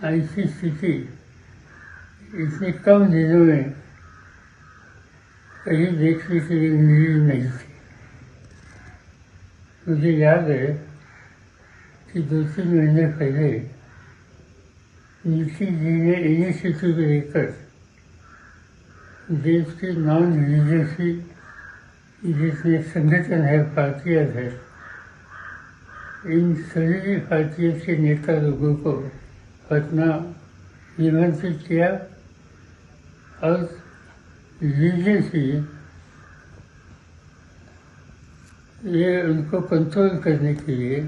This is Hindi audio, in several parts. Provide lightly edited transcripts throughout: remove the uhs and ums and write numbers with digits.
ऐसी स्थिति इतने कम दिनों में कहीं देखने के लिए मिली नहीं थी। मुझे याद है कि 2-3 महीने पहले नीतीश जी ने इनिशिएटिव लेकर देश के नॉन रिलीजियसली जितने संगठन है, पार्टियाँ है, इन सभी पार्टियों के नेता लोगों को पटना निमंत्रित किया और रिलीजियसली ये उनको कंट्रोल करने के लिए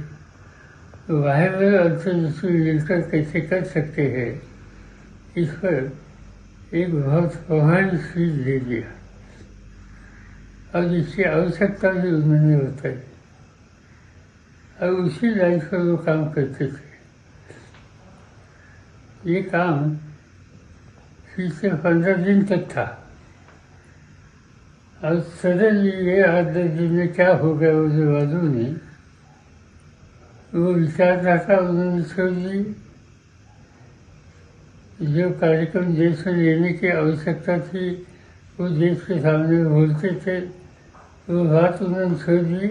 वायरल अंतर्राष्ट्रीय मिलकर कैसे कर सकते हैं, इस पर एक बहुत प्रभावी स्पीच दे दिया और इसकी आवश्यकता भी उन्होंने बताई और उसी लाइन पर वो काम करते थे। ये काम पिछले 15 दिन तक था और सडनली ये 8-10 दिन में क्या हो गया मुझे मालूम नहीं। वो विचारधारा उन्होंने छोड़ दी। जो कार्यक्रम देश में लेने की आवश्यकता थी वो देश के सामने बोलते थे, वो बात उन्होंने छोड़ दी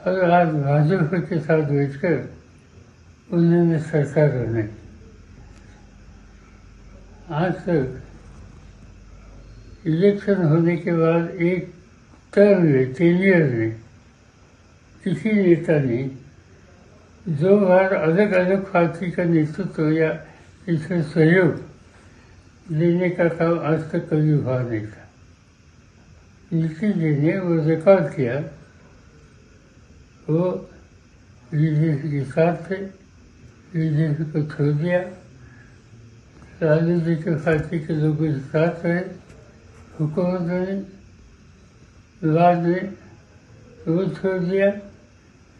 और आज भाजपा के साथ बैठकर उन्होंने सरकार बनाई। आज तक इलेक्शन होने के बाद एक टर्म में, टेनियर में किसी नेता ने 2 बार अलग अलग पार्टी का नेतृत्व या इसमें सहयोग देने का काम आज तक कभी हुआ नहीं था। नीतीश जी ने वो रिकॉर्ड किया, वो बीजेपी के साथ थे, बीजेपी को छोड़ दिया, लालू जी के पार्टी के लोगों के साथ रहे, हुकूमत में बाद में वो छोड़ दिया,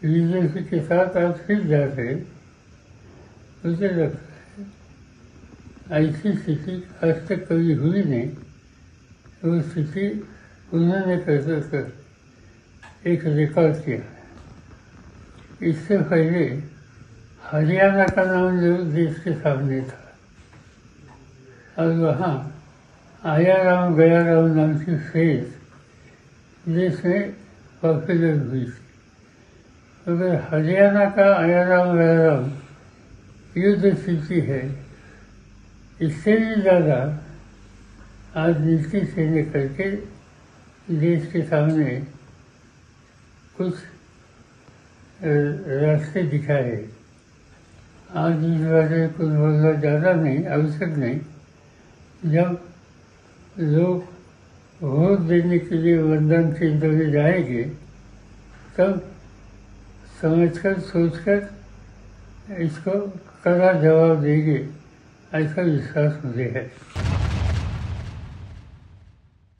बीजेपी के साथ आज फिर जाते। मुझे लगता है ऐसी स्थिति आज तक कभी हुई नहीं। वो स्थिति उन्होंने कर एक रिकॉर्ड किया। इससे पहले हरियाणा का नाम जो देश के सामने था और वहाँ आया राम गया राम नाम की फ्रेज देश में पॉपुलर हुई थी। अगर हरियाणा का आया राम गया राम युद्ध स्थिति है, इससे भी ज़्यादा आज नीतीश जी ने करके देश के सामने कुछ रास्ते दिखाए। आज इस बारे में कुछ बोलना ज़्यादा नहीं, आवश्यक नहीं। जब लोग वोट देने के लिए मतदान केंद्र में जाएंगे तब समझकर सोचकर इसको कड़ा जवाब देंगे, ऐसा विश्वास मुझे है।